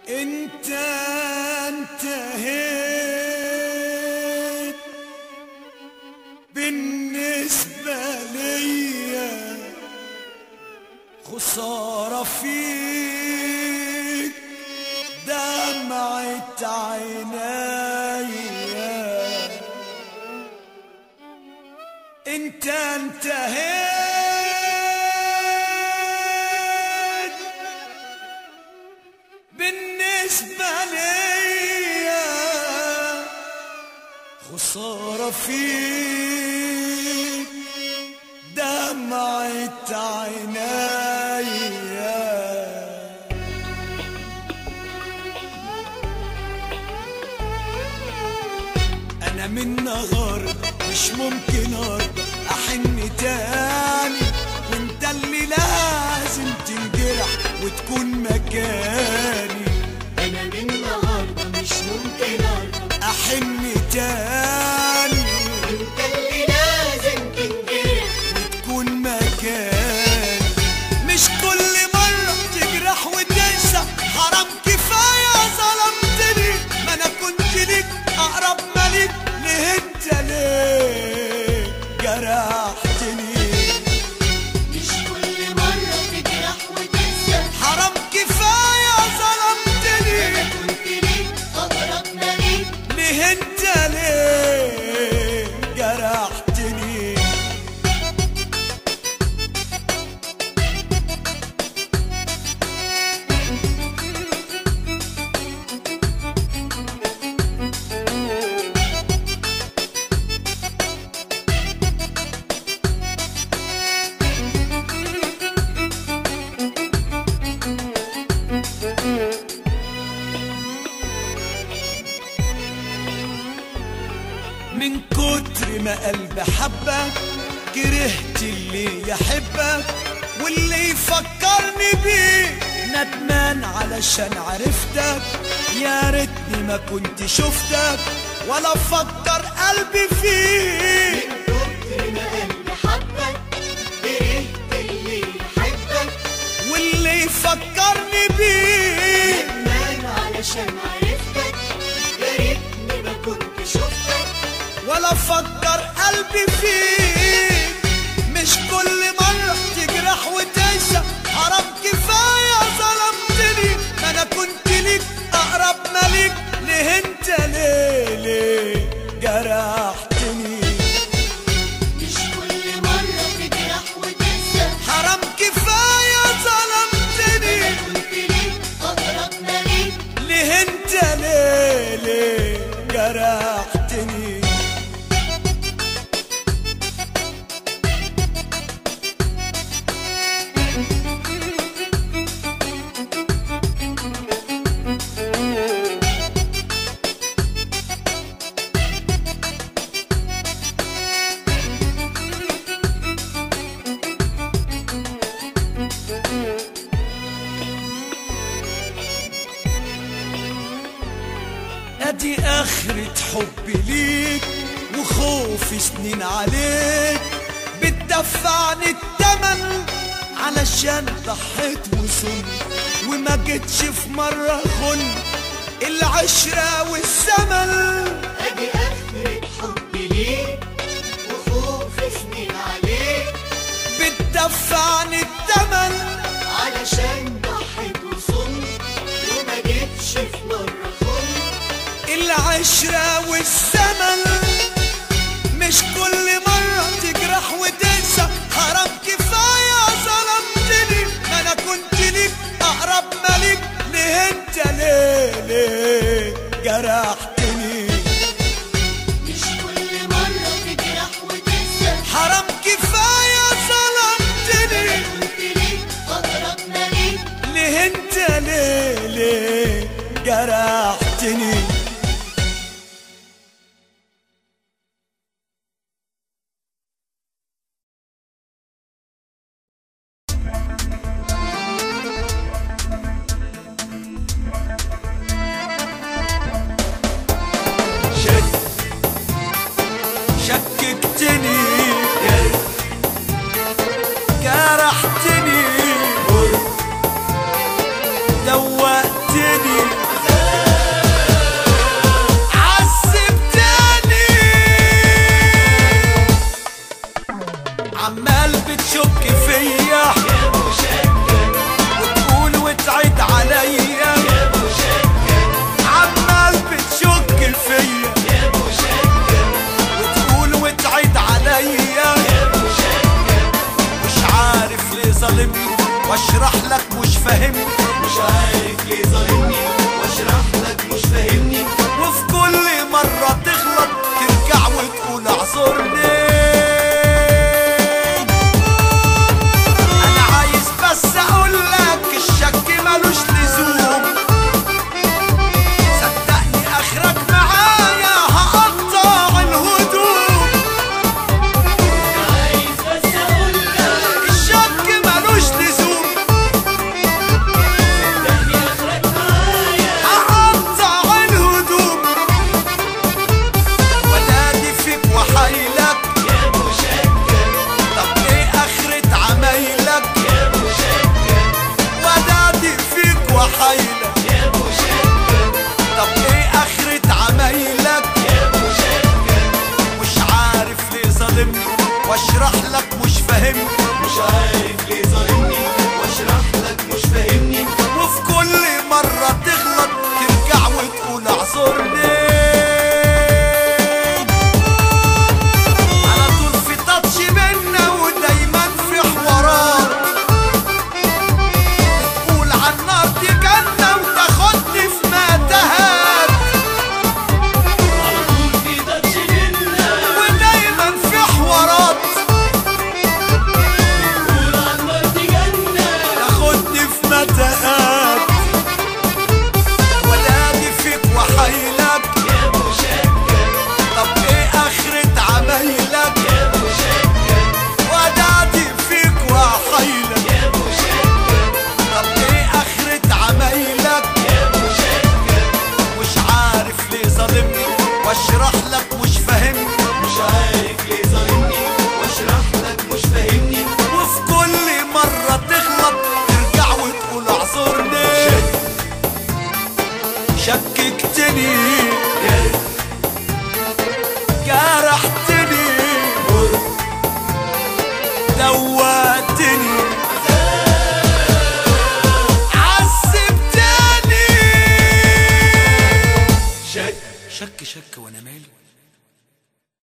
انت انتهيت بالنسبة ليا، خسارة فيك دمعة عينيا. انت انتهيت بالنسبة ليا، خسارة فيك دمعة عينيا. انا من النهارده مش ممكن ارضى احن تاني، وانت اللي لازم تنجرح وتكون مكاني. انا من النهارده مش ممكن ارضى احن تاني، وانت اللي لازم تنجرح وتكون مكاني. مش كل مرة تجرح وتنسى، حرام كفاية ظلمتني. ما انا كنت ليك اقرب مليك، ليه انت ليه جرحتني؟ مش كل مرة تجرح وتنسى، حرام كفاية ظلمتني. انا كنت ليك اقرب مليك، ليه انت ليه جرحتني؟ من كتر ما قلبي حبك كرهت اللي يحبك، واللي يفكرني بيه ندمان علشان عرفتك. يا ريتني ما كنت شفتك ولا فكر قلبي فيك. من كتر ما قلبي حبك كرهت اللي يحبك، واللي يفكرني بيه ندمان علشان عرفتك. يا ريتني ما كنت شفتك ولا فكر قلبي فيك. مش كل مرة تجرح وتنسى، حرام كفاية ظلمتني. ما انا كنت ليك اقرب مليك، ليه انت ليه جرحتني؟ مش كل مرة تجرح وتنسى، حرام كفاية ظلمتني. كنت ليك اقرب مليك، ليه انت ليه جرحتني؟ ادي اخرة حبي ليك وخوفي سنين عليك، بتدفعني التمن علشان ضحيت وصلت، وما جيتش في مرة خن العشرة والزمن. ادي اخرة حبي ليك وخوفي سنين عليك، بتدفعني التمن علشان ضحيت وصمت، وما جيتش في مرة خنت العشرة والزمن. مش كل مرة تجرح وتنسى، حرام كفاية ظلمتني. ما انا كنت ليك اقرب مليك، ليه انت ليه جرحتني؟ مش كل مرة تجرح وتنسى، حرام كفاية ظلمتني. كنت ليك اقرب مليك، ليه انت ليه جرحتني؟ شككتني جرحتني دوقتني تشك فيا وتقول وتعيد عليا، عمال بتشك فيا وتقول وتعيد عليا، مش عارف ليه ظالمني واشرح لك مش فاهمني، مش عارف ليه ظالمني واشرح لك مش فاهمني، وفي كل مرة تغلط ترجع وتقول اعذرني. انا عايز بس اقول لك الشك ملوش لزوم، صدقني اخرك معايا هقطع الهدوم. عايز بس اقول لك الشك ملوش لزوم، صدقني اخرك معايا هقطع الهدوم، ونادي فيك وحايلك يا مشكك، طب ايه اخرة عمايلك، يا مشكك، ونادي فيك وحايلك يا مشكك، طب ايه اخرة عمايلك، يا مشكك، مش عارف ليه ظالمني واشرح لك مش فاهمني، مش عارف ليه ظالمني واشرح لك مش فاهمني، وفي كل مرة تغلط ترجع وتقول اعذرني. على طول في تاتش بينا ودايما في حوارات، تقول عالنار دي جنة وتاخدني في متاهات، على طول في تاتش بينا ودايما في حوارات تقول عنك دي جنة، تاخدني في متاهات، ونادي فيك وحايلك يا مشكك، طب ايه اخرة عمايلك، يا مشكك، ونادي فيك وحايلك يا مشكك، طب ايه اخرة عمايلك، يا مشكك، مش عارف ليه ظالمني واشرح لك مش فاهمني، مش عارف ليه ظالمني واشرح لك مش فاهمني، وفي كل مرة تغلط ترجع وتقول اعذرني. شككتني جرحتني دوتني عذبتني. شك شك وانا مالي